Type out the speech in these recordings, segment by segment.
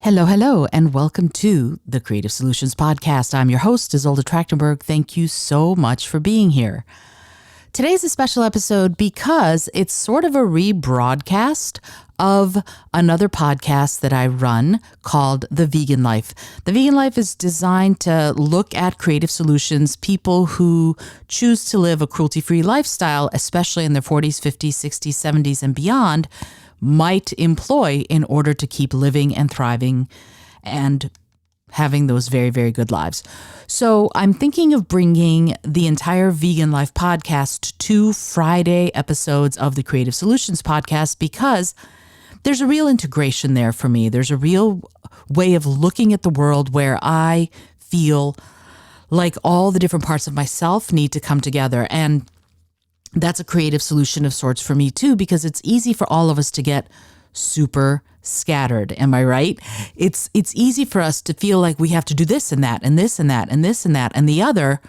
Hello, hello, and welcome to the Creative Solutions Podcast. I'm your host, Izolda. Thank you so much for being here. Today's a special episode because it's sort of a rebroadcast of another podcast that I run called The Vegan Life. The Vegan Life is designed to look at creative solutions, people who choose to live a cruelty-free lifestyle, especially in their 40s, 50s, 60s, 70s, and beyond, might employ in order to keep living and thriving and having those very, very good lives. So I'm thinking of bringing the entire Vegan Life podcast to Friday episodes of the Creative Solutions podcast because there's a real integration there for me. There's a real way of looking at the world where I feel like all the different parts of myself need to come together. And that's a creative solution of sorts for me too, because it's easy for all of us to get super scattered. Am I right? It's easy for us to feel like we have to do this and that and this and that and this and that and the other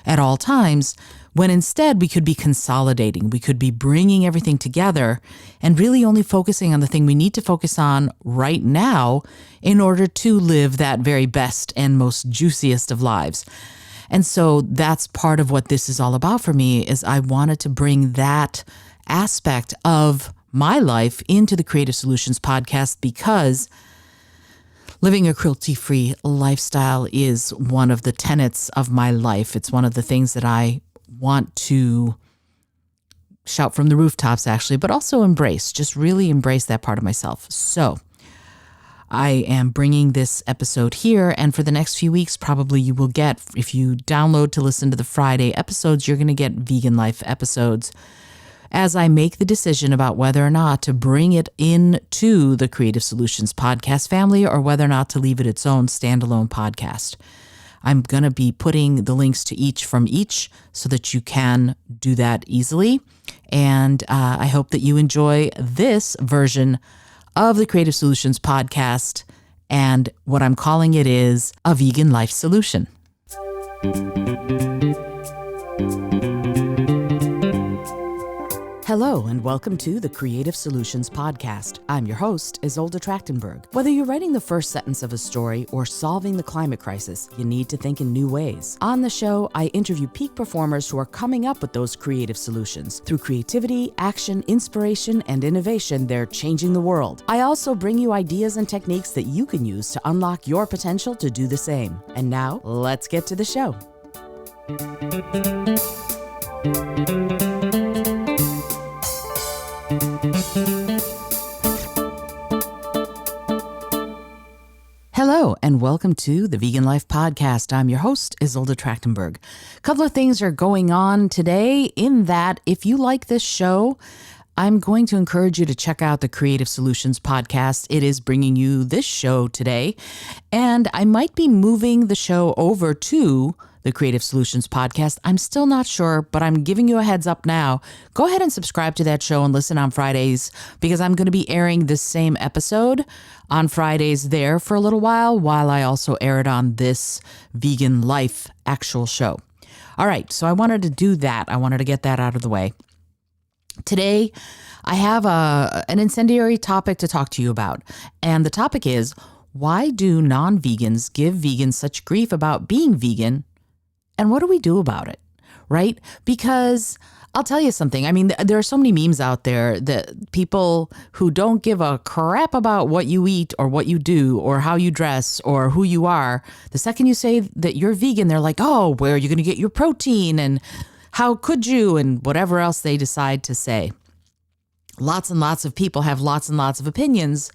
at all times, when instead we could be consolidating. We could be bringing everything together and really only focusing on the thing we need to focus on right now in order to live that very best and most juiciest of lives. And so that's part of what this is all about for me, is I wanted to bring that aspect of my life into the Creative Solutions podcast because living a cruelty-free lifestyle is one of the tenets of my life. It's one of the things that I want to shout from the rooftops, actually, but also embrace, just really embrace that part of myself. So I am bringing this episode here, and for the next few weeks, probably you will get, if you download to listen to the Friday episodes, you're going to get Vegan Life episodes as I make the decision about whether or not to bring it into the Creative Solutions podcast family or whether or not to leave it its own standalone podcast. I'm going to be putting the links to each from each so that you can do that easily. And I hope that you enjoy this version of the Creative Solutions podcast, and what I'm calling it is a vegan life solution. Hello, and welcome to the Creative Solutions Podcast. I'm your host, Izolda. Whether you're writing the first sentence of a story or solving the climate crisis, you need to think in new ways. On the show, I interview peak performers who are coming up with those creative solutions. Through creativity, action, inspiration, and innovation, they're changing the world. I also bring you ideas and techniques that you can use to unlock your potential to do the same. And now, let's get to the show. Hello, and welcome to the Vegan Life Podcast. I'm your host, Izolda. A couple of things are going on today in that if you like this show, I'm going to encourage you to check out the Creative Solutions Podcast. It is bringing you this show today, and I might be moving the show over to the Creative Solutions Podcast. I'm still not sure, but I'm giving you a heads up now. Go ahead and subscribe to that show and listen on Fridays, because I'm going to be airing this same episode on Fridays there for a little while I also air it on this Vegan Life actual show. All right, so I wanted to do that. I wanted to get that out of the way. Today, I have an incendiary topic to talk to you about, and the topic is, why do non-vegans give vegans such grief about being vegan? And what do we do about it, right? Because I'll tell you something. I mean, there are so many memes out there that people who don't give a crap about what you eat or what you do or how you dress or who you are, the second you say that you're vegan, they're like, oh, where are you going to get your protein? And how could you? And whatever else they decide to say. Lots and lots of people have lots and lots of opinions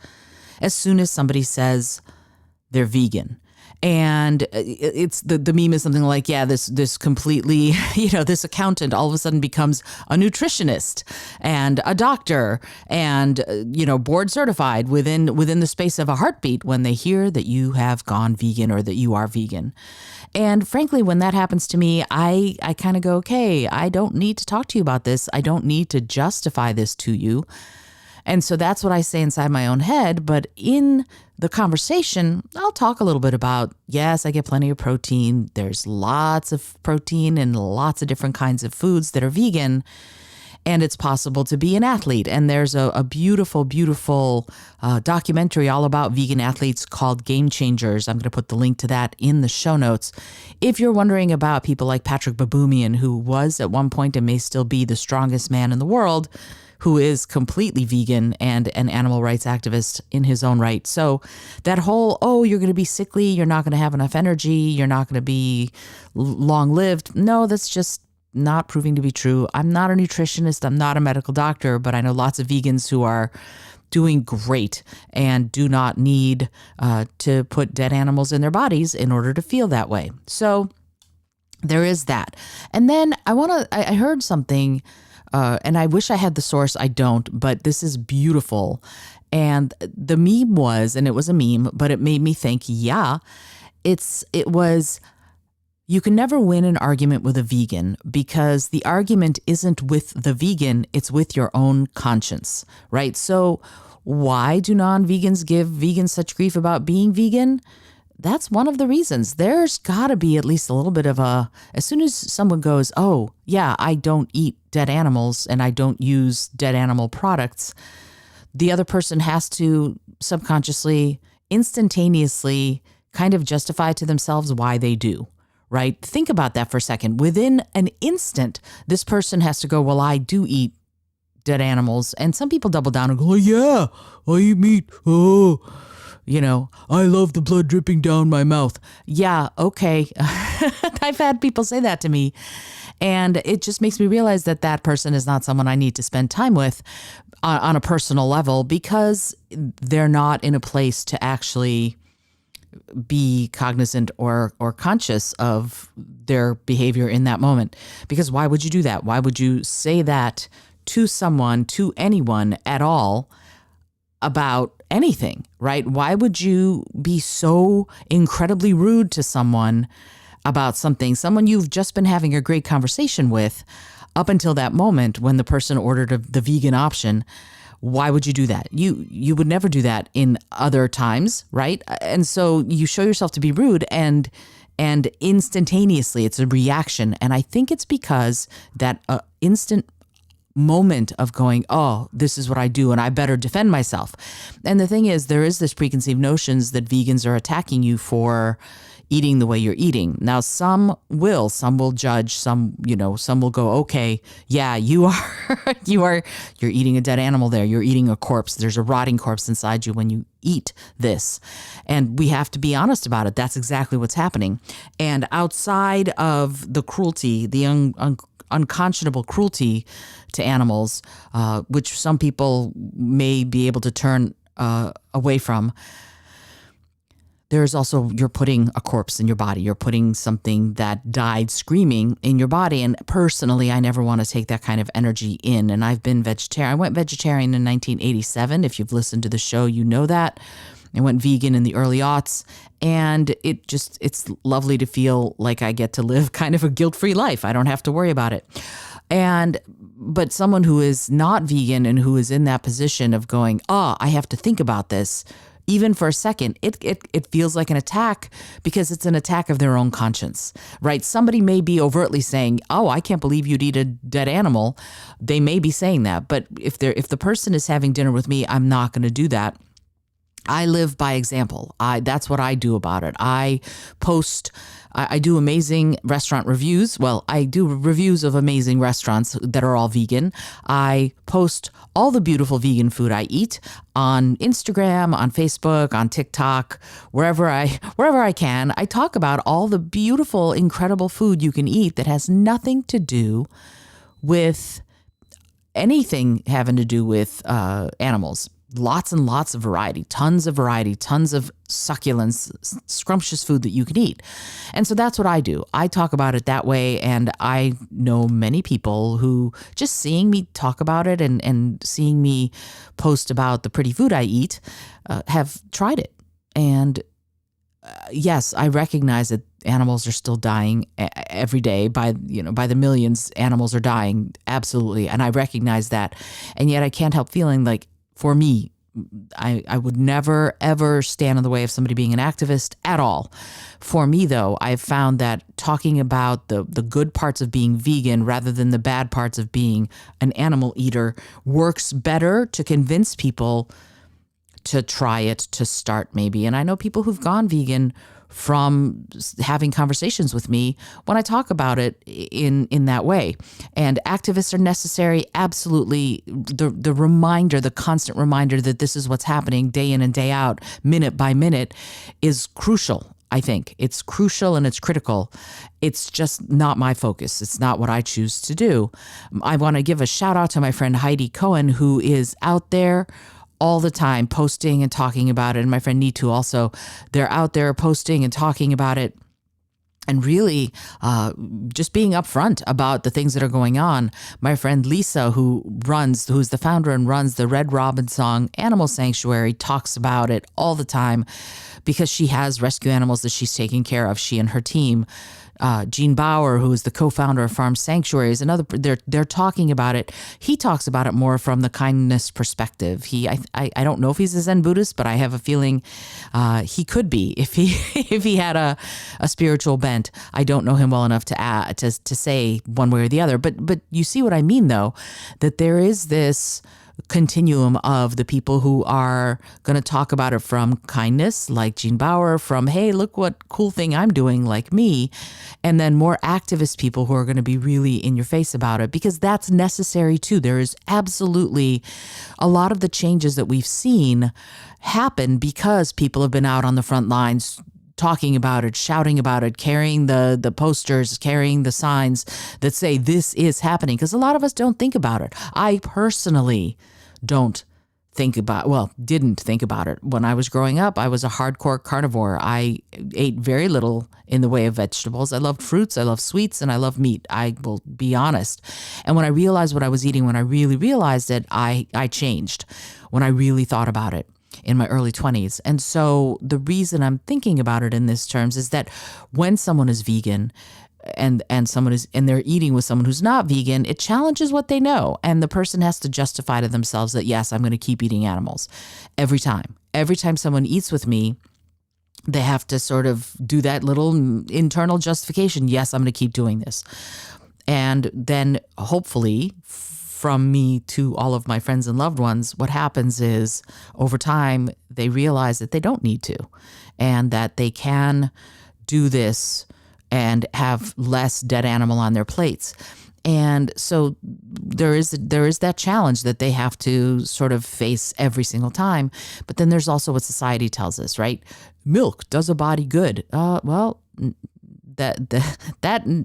as soon as somebody says they're vegan. And it's the meme is something like, yeah, this completely, this accountant all of a sudden becomes a nutritionist and a doctor and, board certified within the space of a heartbeat when they hear that you have gone vegan or that you are vegan. And frankly, when that happens to me, I kind of go, okay, I don't need to talk to you about this. I don't need to justify this to you. And so that's what I say inside my own head. But in the conversation, I'll talk a little bit about, yes, I get plenty of protein. There's lots of protein and lots of different kinds of foods that are vegan. and it's possible to be an athlete. And there's a beautiful, beautiful documentary all about vegan athletes called Game Changers. I'm going to put the link to that in the show notes. If you're wondering about people like Patrick Baboumian, who was at one point and may still be the strongest man in the world, who is completely vegan and an animal rights activist in his own right. So that whole, oh, you're going to be sickly, you're not going to have enough energy, you're not going to be long-lived. No, that's just not proving to be true. I'm not a nutritionist. I'm not a medical doctor, but I know lots of vegans who are doing great and do not need to put dead animals in their bodies in order to feel that way. So there is that. And then I heard something, and I wish I had the source. I don't, but this is beautiful. And the meme was, and it was a meme, but it made me think, it was, you can never win an argument with a vegan because the argument isn't with the vegan, it's with your own conscience, right? So why do non-vegans give vegans such grief about being vegan? That's one of the reasons. There's got to be at least a little bit of as soon as someone goes, oh, yeah, I don't eat dead animals and I don't use dead animal products, the other person has to subconsciously, instantaneously kind of justify to themselves why they do, right? Think about that for a second. Within an instant, this person has to go, well, I do eat dead animals. And some people double down and go, oh, yeah, I eat meat. Oh, I love the blood dripping down my mouth. Yeah, okay. I've had people say that to me. And it just makes me realize that that person is not someone I need to spend time with on a personal level because they're not in a place to actually be cognizant or conscious of their behavior in that moment. Because why would you do that? Why would you say that to someone, to anyone at all about anything, right? Why would you be so incredibly rude to someone about someone you've just been having a great conversation with up until that moment when the person ordered the vegan option? Why would you do that? You would never do that in other times, right? And so you show yourself to be rude and instantaneously it's a reaction. And I think it's because that instant moment of going, oh, this is what I do and I better defend myself. And the thing is, there is this preconceived notions that vegans are attacking you for eating the way you're eating. Now, some will judge, some will go, okay, yeah, you're eating a dead animal there. You're eating a corpse. There's a rotting corpse inside you when you eat this. And we have to be honest about it. That's exactly what's happening. And outside of the cruelty, the unconscionable cruelty to animals, which some people may be able to turn away from, there's also, you're putting a corpse in your body. You're putting something that died screaming in your body. And personally, I never want to take that kind of energy in. And I've been vegetarian. I went vegetarian in 1987. If you've listened to the show, you know that. I went vegan in the early aughts. And it's lovely to feel like I get to live kind of a guilt-free life. I don't have to worry about it. But someone who is not vegan and who is in that position of going, I have to think about this, even for a second, it feels like an attack because it's an attack of their own conscience, right? Somebody may be overtly saying, oh, I can't believe you'd eat a dead animal. They may be saying that. But if the person is having dinner with me, I'm not going to do that. I live by example. That's what I do about it. I do amazing restaurant reviews. Well, I do reviews of amazing restaurants that are all vegan. I post all the beautiful vegan food I eat on Instagram, on Facebook, on TikTok, wherever I can. I talk about all the beautiful, incredible food you can eat that has nothing to do with anything having to do with animals. Lots and lots of variety, tons of succulents, scrumptious food that you can eat. And so that's what I do. I talk about it that way. And I know many people who just seeing me talk about it and seeing me post about the pretty food I eat have tried it. And yes, I recognize that animals are still dying every day by the millions. Animals are dying. Absolutely. And I recognize that. And yet I can't help feeling like, for me, I would never, ever stand in the way of somebody being an activist at all. For me, though, I've found that talking about the good parts of being vegan rather than the bad parts of being an animal eater works better to convince people to try it, to start maybe. And I know people who've gone vegan from having conversations with me when I talk about it in that way. And activists are necessary, absolutely. The reminder, the constant reminder that this is what's happening day in and day out, minute by minute, is crucial. I think it's crucial and it's critical. It's just not my focus. It's not what I choose to do. I want to give a shout out to my friend Heidi Cohen, who is out there all the time posting and talking about it. And my friend Neetu also, they're out there posting and talking about it. And really just being upfront about the things that are going on. My friend Lisa, who's the founder and runs the Red Robin Song Animal Sanctuary, talks about it all the time because she has rescue animals that she's taking care of, she and her team. Gene Bauer, who is the co-founder of Farm Sanctuaries, they're talking about it. He talks about it more from the kindness perspective. I don't know if he's a Zen Buddhist, but I have a feeling he could be if he had a spiritual bent. I don't know him well enough to say one way or the other. But you see what I mean, though, that there is this continuum of the people who are going to talk about it from kindness, like Gene Bauer, from, hey, look what cool thing I'm doing, like me, and then more activist people who are going to be really in your face about it, because that's necessary too. There is absolutely a lot of the changes that we've seen happen because people have been out on the front lines talking about it, shouting about it, carrying the posters, carrying the signs that say this is happening. Because a lot of us don't think about it. I personally didn't think about it. When I was growing up, I was a hardcore carnivore. I ate very little in the way of vegetables. I loved fruits, I love sweets, and I love meat. I will be honest. And when I realized what I was eating, when I really realized it, I changed when I really thought about it in my early 20s. And so the reason I'm thinking about it in this terms is that when someone is vegan and they're eating with someone who's not vegan, it challenges what they know. And the person has to justify to themselves that, yes, I'm going to keep eating animals every time. Every time someone eats with me, they have to sort of do that little internal justification. Yes, I'm going to keep doing this. And then hopefully from me to all of my friends and loved ones, what happens is over time, they realize that they don't need to, and that they can do this and have less dead animal on their plates. And so there is that challenge that they have to sort of face every single time. But then there's also what society tells us, right? Milk does a body good. That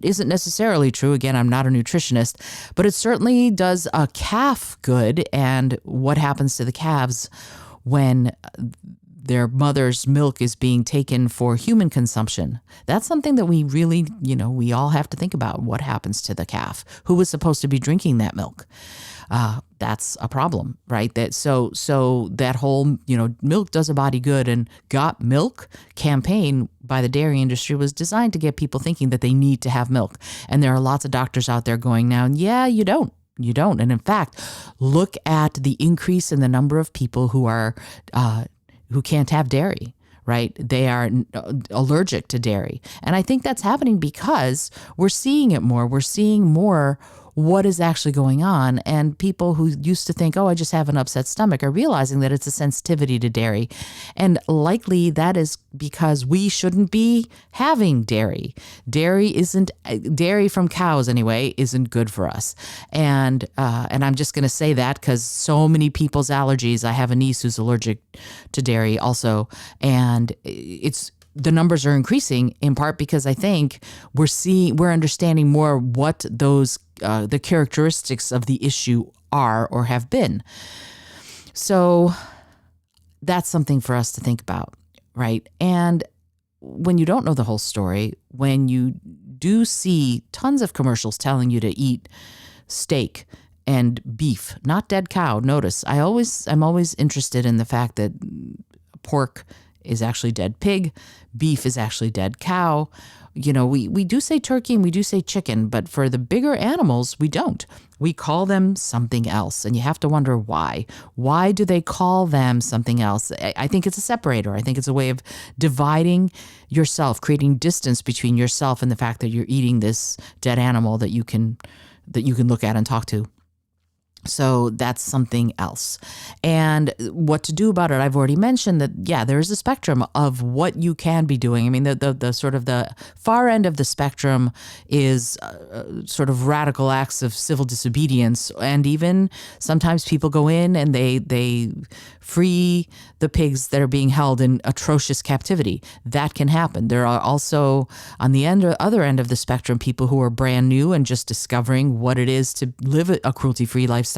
isn't necessarily true. Again, I'm not a nutritionist, but it certainly does a calf good. And what happens to the calves when their mother's milk is being taken for human consumption? That's something that we really, we all have to think about. What happens to the calf? Who was supposed to be drinking that milk? That's a problem, right? So that whole, milk does a body good and got milk campaign by the dairy industry was designed to get people thinking that they need to have milk. And there are lots of doctors out there going now, yeah, you don't. You don't. And in fact, look at the increase in the number of people who are, who can't have dairy, right? They are allergic to dairy. And I think that's happening because we're seeing it more. We're seeing more what is actually going on. And people who used to think, oh, I just have an upset stomach, are realizing that it's a sensitivity to dairy. And likely that is because we shouldn't be having dairy. Dairy from cows anyway, isn't good for us. And I'm just going to say that because so many people's allergies, I have a niece who's allergic to dairy also. And the numbers are increasing in part because I think we're understanding more what those the characteristics of the issue are or have been. So that's something for us to think about, right? And when you don't know the whole story, when you do see tons of commercials telling you to eat steak and beef, not dead cow. Notice I'm always interested in the fact that pork is actually dead pig. Beef is actually dead cow. We do say turkey and we do say chicken, but for the bigger animals, we don't. We call them something else. And you have to wonder why. Why do they call them something else? I think it's a separator. I think it's a way of dividing yourself, creating distance between yourself and the fact that you're eating this dead animal that you can look at and talk to. So that's something else. And what to do about it, I've already mentioned that, there is a spectrum of what you can be doing. I mean, the sort of the far end of the spectrum is sort of radical acts of civil disobedience. And even sometimes people go in and they free the pigs that are being held in atrocious captivity. That can happen. There are also, on the other end of the spectrum, people who are brand new and just discovering what it is to live a cruelty-free lifestyle.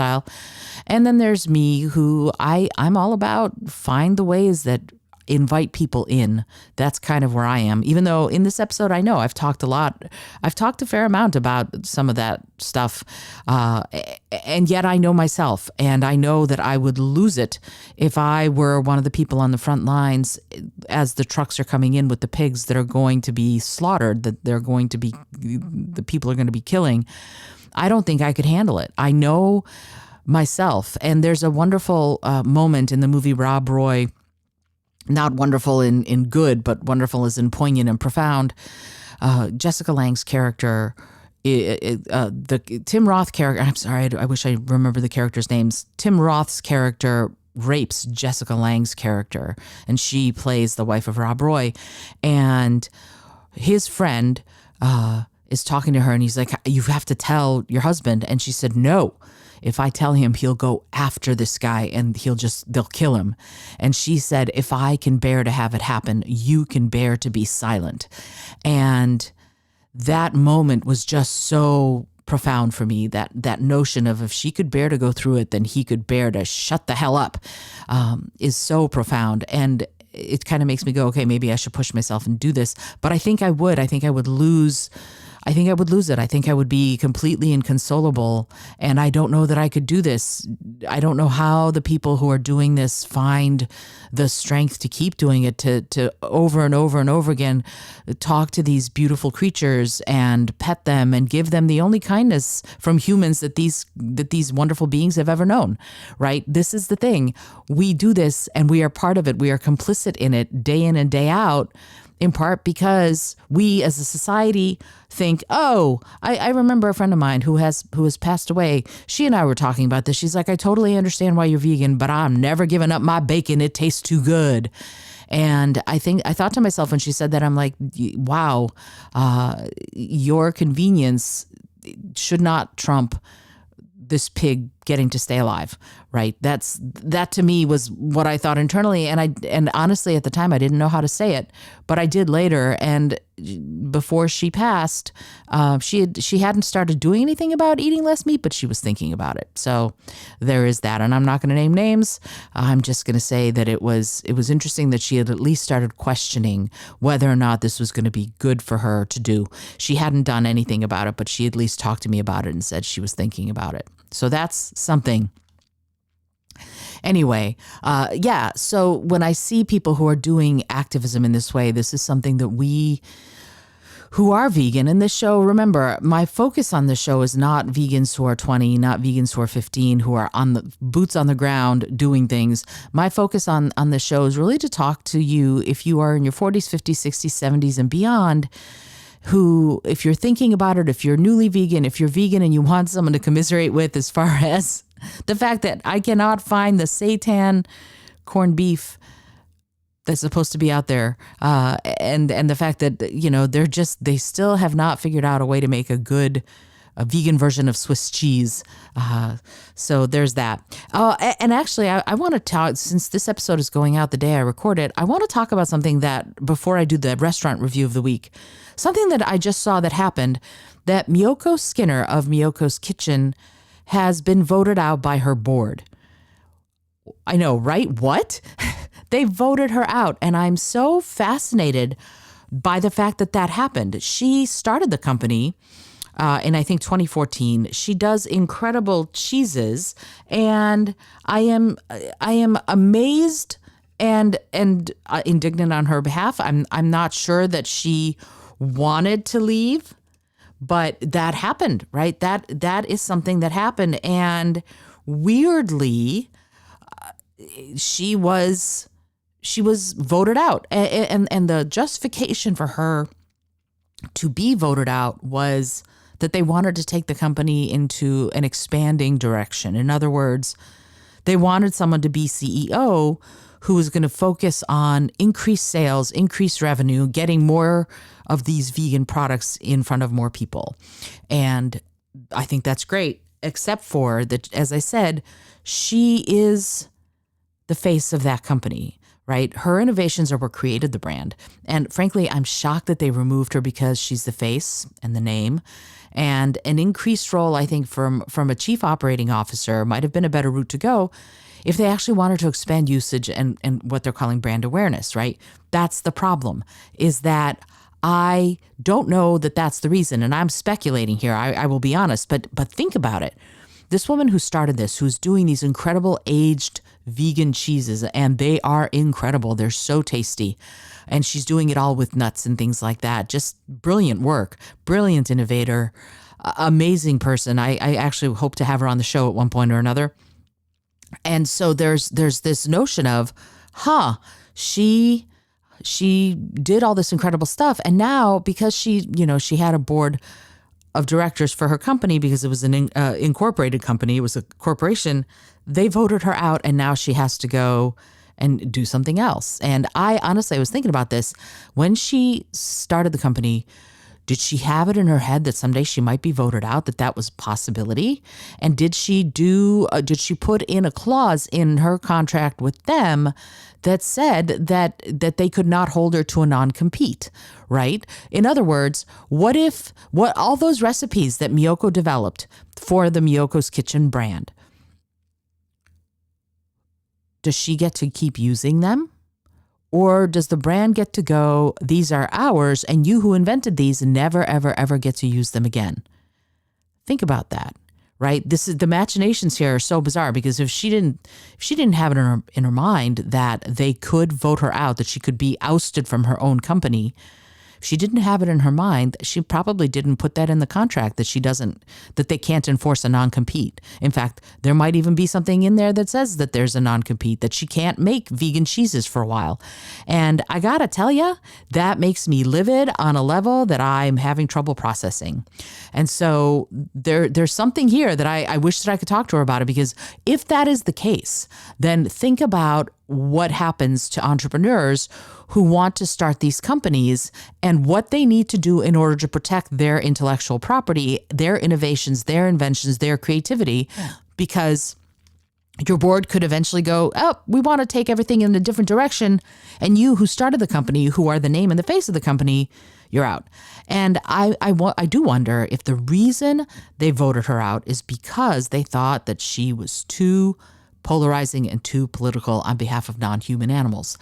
And then there's me, who I'm all about find the ways that invite people in. That's kind of where I am. Even though in this episode, I know I've talked a fair amount about some of that stuff. And yet I know myself, and I know that I would lose it if I were one of the people on the front lines as the trucks are coming in with the pigs that are going to be slaughtered, that the people are going to be killing. I don't think I could handle it. I know myself. And there's a wonderful moment in the movie Rob Roy, not wonderful in good, but wonderful as in poignant and profound. Jessica Lange's character, the Tim Roth character, I'm sorry, I wish I remember the characters' names. Tim Roth's character rapes Jessica Lange's character, and she plays the wife of Rob Roy. And his friend is talking to her, and he's like, you have to tell your husband. And she said, no. If I tell him, he'll go after this guy and they'll kill him. And she said, if I can bear to have it happen, you can bear to be silent. And that moment was just so profound for me, that notion of if she could bear to go through it, then he could bear to shut the hell up, is so profound. And it kind of makes me go, okay, maybe I should push myself and do this. But I think I would lose it. I think I would be completely inconsolable, and I don't know that I could do this. I don't know how the people who are doing this find the strength to keep doing it, to over and over and over again talk to these beautiful creatures and pet them and give them the only kindness from humans that these wonderful beings have ever known, right? This is the thing. We do this and we are part of it. We are complicit in it day in and day out, in part because we as a society think, I remember a friend of mine who has passed away. She and I were talking about this. She's like, I totally understand why you're vegan, but I'm never giving up my bacon. It tastes too good. And I thought to myself when she said that, I'm like, wow, your convenience should not trump this pig getting to stay alive, right? That to me was what I thought internally. And honestly, at the time, I didn't know how to say it, but I did later. And before she passed, she hadn't started doing anything about eating less meat, but she was thinking about it. So there is that. And I'm not going to name names. I'm just going to say that it was interesting that she had at least started questioning whether or not this was going to be good for her to do. She hadn't done anything about it, but she at least talked to me about it and said she was thinking about it. So that's something. Anyway, so when I see people who are doing activism in this way, this is something that we who are vegan in this show, remember, my focus on this show is not vegans who are 20, not vegans who are 15, who are on the boots on the ground doing things. My focus on this show is really to talk to you if you are in your 40s, 50s, 60s, 70s, and beyond, who, if you're thinking about it, if you're newly vegan, if you're vegan and you want someone to commiserate with as far as the fact that I cannot find the seitan corned beef that's supposed to be out there, and the fact that, they still have not figured out a way to make a vegan version of Swiss cheese. So there's that. And actually, I want to talk, since this episode is going out the day I record it, I want to talk about something that, before I do the restaurant review of the week, something that I just saw that happened, that Miyoko Skinner of Miyoko's Kitchen has been voted out by her board. I know, right? What? They voted her out. And I'm so fascinated by the fact that happened. She started the company in, I think, 2014. She does incredible cheeses. And I am amazed and indignant on her behalf. I'm not sure that she wanted to leave, but that happened, right? That is something that happened, and weirdly, she was voted out, and the justification for her to be voted out was that they wanted to take the company into an expanding direction. In other words, they wanted someone to be CEO who was going to focus on increased sales, increased revenue, getting more of these vegan products in front of more people. And I think that's great, except for that, as I said, she is the face of that company, right? Her innovations are what created the brand. And frankly, I'm shocked that they removed her because she's the face and the name. And an increased role, I think, from a chief operating officer might have been a better route to go if they actually wanted to expand usage and what they're calling brand awareness, right? That's the problem, is that I don't know that that's the reason. And I'm speculating here, I will be honest, but think about it. This woman who started this, who's doing these incredible aged vegan cheeses, and they are incredible. They're so tasty. And she's doing it all with nuts and things like that. Just brilliant work, brilliant innovator, amazing person. I actually hope to have her on the show at one point or another. And so there's this notion of, she did all this incredible stuff. And now because she had a board of directors for her company, because it was an incorporated company, it was a corporation, they voted her out, and now she has to go and do something else. And I honestly was thinking about this. When she started the company, did she have it in her head that someday she might be voted out, that was a possibility? And did she put in a clause in her contract with them that said that they could not hold her to a non-compete, right? In other words, what all those recipes that Miyoko developed for the Miyoko's Kitchen brand, does she get to keep using them? Or does the brand get to go, these are ours, and you who invented these never, ever, ever get to use them again? Think about that, right? The machinations here are so bizarre, because if she didn't have it in her mind that they could vote her out, that she could be ousted from her own company, if she didn't have it in her mind, she probably didn't put that in the contract, that they can't enforce a non-compete. In fact, there might even be something in there that says that there's a non-compete, that she can't make vegan cheeses for a while. And I gotta tell you, that makes me livid on a level that I'm having trouble processing. And so there's something here that I wish that I could talk to her about it, because if that is the case, then think about what happens to entrepreneurs who want to start these companies and what they need to do in order to protect their intellectual property, their innovations, their inventions, their creativity, because your board could eventually go, we want to take everything in a different direction. And you who started the company, who are the name and the face of the company, you're out. And I do wonder if the reason they voted her out is because they thought that she was too polarizing and too political on behalf of non-human animals.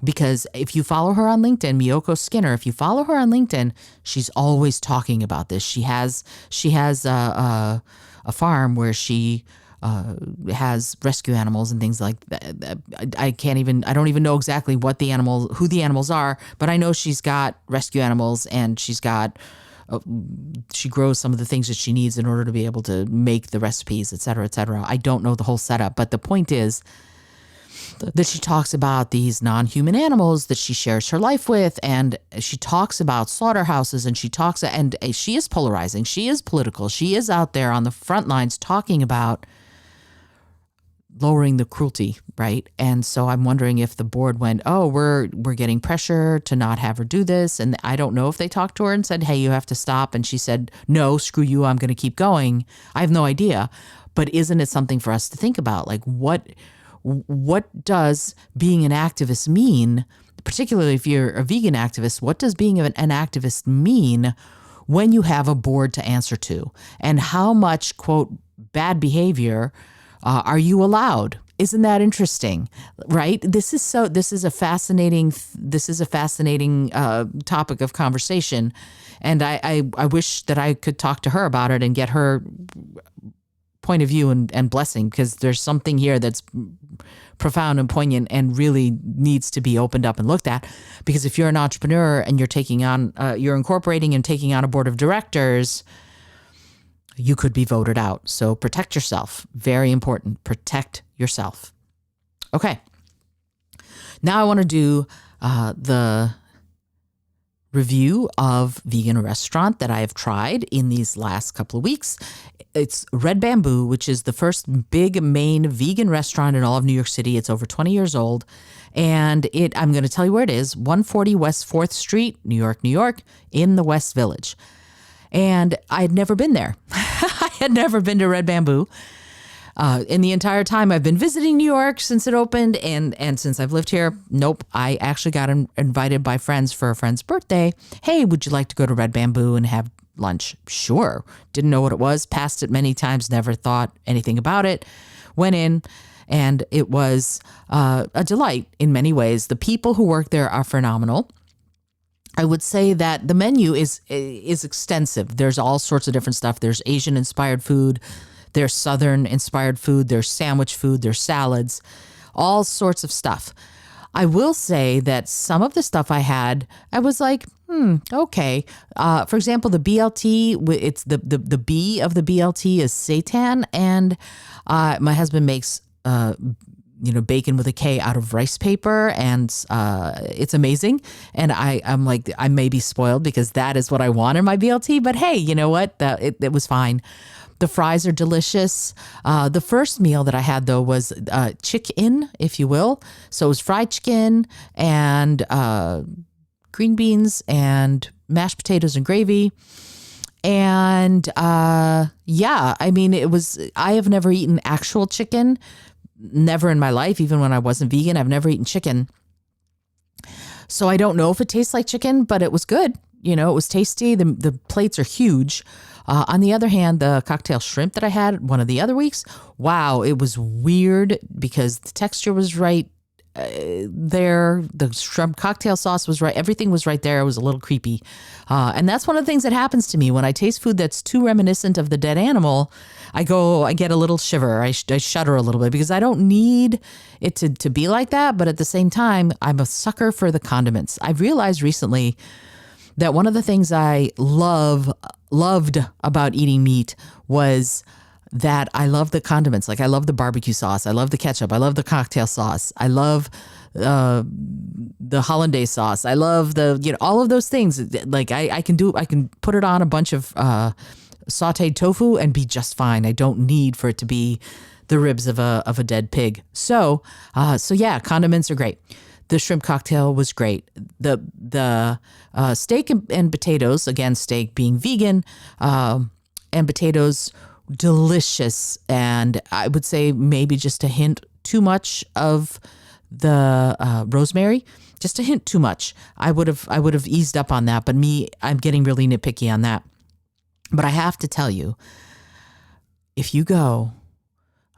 Because if you follow her on LinkedIn, Miyoko Skinner, if you follow her on LinkedIn, she's always talking about this. She has a farm where she has rescue animals and things like that. I don't even know exactly who the animals are, but I know she's got rescue animals, and she grows some of the things that she needs in order to be able to make the recipes, et cetera, et cetera. I don't know the whole setup, but the point is that she talks about these non-human animals that she shares her life with, and she talks about slaughterhouses, and she is polarizing. She is political. She is out there on the front lines talking about lowering the cruelty, right? And so I'm wondering if the board went, we're getting pressure to not have her do this. And I don't know if they talked to her and said, hey, you have to stop. And she said, no, screw you, I'm going to keep going. I have no idea. But isn't it something for us to think about? Like, what does being an activist mean? Particularly if you're a vegan activist, what does being an activist mean when you have a board to answer to? And how much, quote, bad behavior are you allowed? Isn't that interesting, right? This is a fascinating topic of conversation, and I wish that I could talk to her about it and get her point of view and blessing, because there's something here that's profound and poignant and really needs to be opened up and looked at. Because if you're an entrepreneur and you're incorporating and taking on a board of directors, you could be voted out. So protect yourself. Very important. Protect yourself. Okay. Now I want to do the review of vegan restaurant that I have tried in these last couple of weeks. It's Red Bamboo, which is the first big main vegan restaurant in all of New York City. It's over 20 years old. And I'm going to tell you where it is, 140 West 4th Street, New York, New York, in the West Village. And I had never been there. I had never been to Red Bamboo. In the entire time I've been visiting New York since it opened, and since I've lived here, nope. I actually got invited by friends for a friend's birthday. Hey, would you like to go to Red Bamboo and have lunch? Sure. Didn't know what it was. Passed it many times. Never thought anything about it. Went in, and it was a delight in many ways. The people who work there are phenomenal. I would say that the menu is extensive. There's all sorts of different stuff. There's Asian-inspired food. There's Southern-inspired food. There's sandwich food. There's salads. All sorts of stuff. I will say that some of the stuff I had, I was like, okay. For example, the BLT, it's the B of the BLT is seitan, and my husband makes bacon with a K out of rice paper, and it's amazing. And I'm like, I may be spoiled because that is what I want in my BLT, but hey, you know what? It was fine. The fries are delicious. The first meal that I had, though, was chicken, if you will. So it was fried chicken and green beans and mashed potatoes and gravy. And I have never eaten actual chicken. Never in my life, even when I wasn't vegan, I've never eaten chicken. So I don't know if it tastes like chicken, but it was good. It was tasty. The plates are huge. On the other hand, the cocktail shrimp that I had one of the other weeks, wow, it was weird because the texture was right there. The shrimp cocktail sauce was right. Everything was right there. It was a little creepy. And that's one of the things that happens to me when I taste food that's too reminiscent of the dead animal. I get a little shiver. I shudder a little bit because I don't need it to be like that. But at the same time, I'm a sucker for the condiments. I've realized recently that one of the things I loved about eating meat was that I love the condiments. Like I love the barbecue sauce. I love the ketchup. I love the cocktail sauce. I love the hollandaise sauce. I love all of those things. Like I can put it on a bunch of sauteed tofu and be just fine. I don't need for it to be the ribs of a dead pig. So yeah, condiments are great. The shrimp cocktail was great. The steak and potatoes, again, steak being vegan, and potatoes, delicious. And I would say maybe just a hint too much of the rosemary, just a hint too much. I would have eased up on that, but I'm getting really nitpicky on that. But I have to tell you, if you go,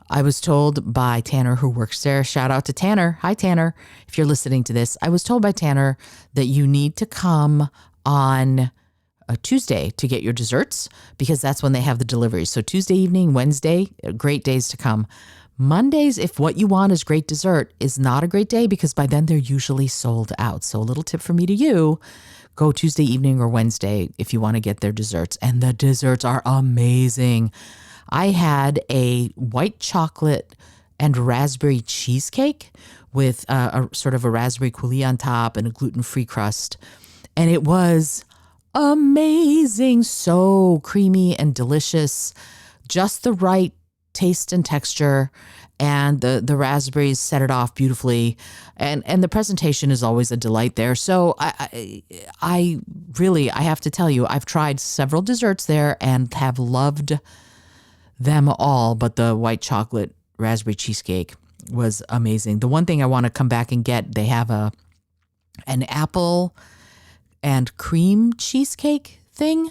I was told by Tanner, who works there, shout out to Tanner. Hi, Tanner. If you're listening to this, I was told by Tanner that you need to come on a Tuesday to get your desserts because that's when they have the delivery. So Tuesday evening, Wednesday, great days to come. Mondays, if what you want is great dessert, is not a great day because by then they're usually sold out. So a little tip from me to you, go Tuesday evening or Wednesday if you want to get their desserts. And the desserts are amazing. I had a white chocolate and raspberry cheesecake with a sort of a raspberry coulis on top and a gluten-free crust. And it was amazing. So creamy and delicious. Just the right taste and texture. And the raspberries set it off beautifully. And the presentation is always a delight there. So I really have to tell you, I've tried several desserts there and have loved them all, but the white chocolate raspberry cheesecake was amazing. The one thing I want to come back and get, they have an apple and cream cheesecake thing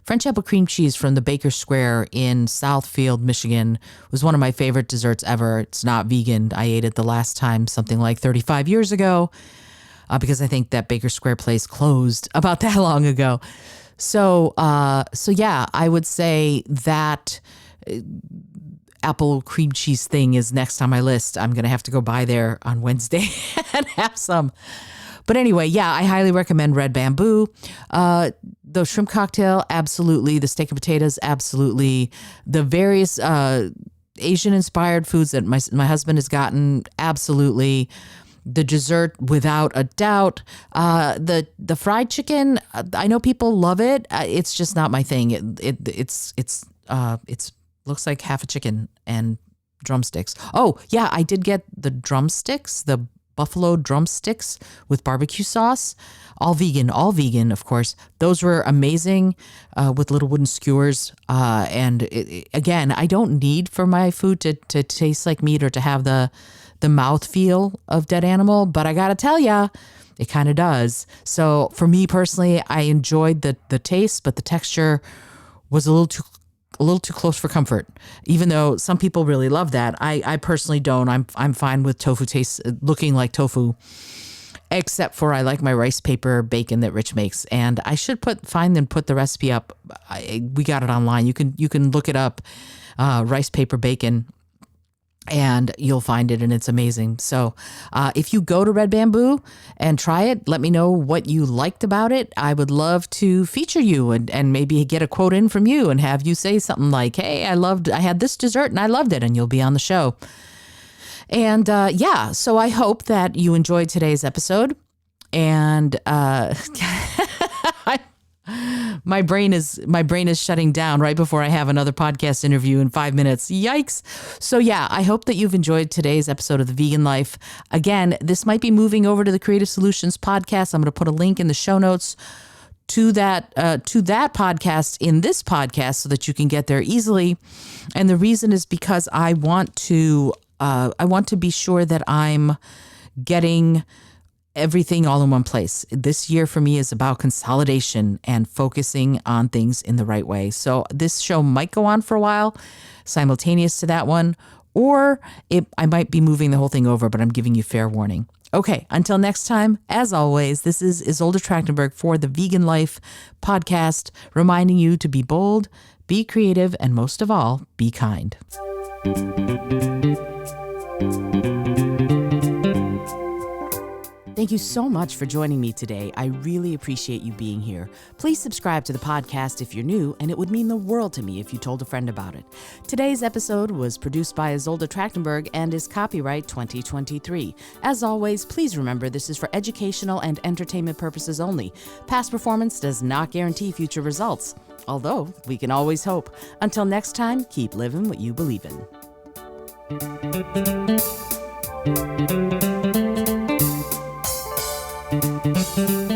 French apple cream cheese from the Baker Square in Southfield, Michigan was one of my favorite desserts ever. It's not vegan. I ate it the last time something like 35 years ago because I think that Baker Square place closed about that long ago. So yeah, I would say that apple cream cheese thing is next on my list. I'm going to have to go by there on Wednesday and have some. But anyway, yeah, I highly recommend Red Bamboo. The shrimp cocktail, absolutely. The steak and potatoes, absolutely. The various Asian-inspired foods that my husband has gotten, absolutely. The dessert, without a doubt. The fried chicken, I know people love it. It's just not my thing. It's looks like half a chicken and drumsticks. Oh yeah, I did get the drumsticks, the buffalo drumsticks with barbecue sauce, all vegan, of course. Those were amazing, with little wooden skewers. And again, I don't need for my food to taste like meat or to have the mouth feel of dead animal, but I gotta tell ya, it kind of does. So for me personally, I enjoyed the taste, but the texture was a little too close for comfort. Even though some people really love that, I personally don't. I'm fine with tofu taste looking like tofu, except for I like my rice paper bacon that Rich makes, and I should find and put the recipe up. We got it online. You can look it up, rice paper bacon, and you'll find it, and it's amazing. So if you go to Red Bamboo and try it, let me know what you liked about it. I would love to feature you and maybe get a quote in from you and have you say something like, hey, I had this dessert and I loved it, and you'll be on the show. And yeah, so I hope that you enjoyed today's episode. And my brain is shutting down right before I have another podcast interview in 5 minutes. Yikes. So yeah, I hope that you've enjoyed today's episode of The Vegan Life. Again, this might be moving over to the Creative Solutions podcast. I'm going to put a link in the show notes to that podcast in this podcast so that you can get there easily. And the reason is because I want to be sure that I'm getting everything all in one place. This year for me is about consolidation and focusing on things in the right way. So this show might go on for a while, simultaneous to that one, or I might be moving the whole thing over, but I'm giving you fair warning. Okay, until next time, as always, this is Izolda Trachtenberg for the Vegan Life podcast, reminding you to be bold, be creative, and most of all, be kind. Thank you so much for joining me today. I really appreciate you being here. Please subscribe to the podcast if you're new, and it would mean the world to me if you told a friend about it. Today's episode was produced by Izolda Trachtenberg and is copyright 2023. As always, please remember this is for educational and entertainment purposes only. Past performance does not guarantee future results, although we can always hope. Until next time, keep living what you believe in. Thank you.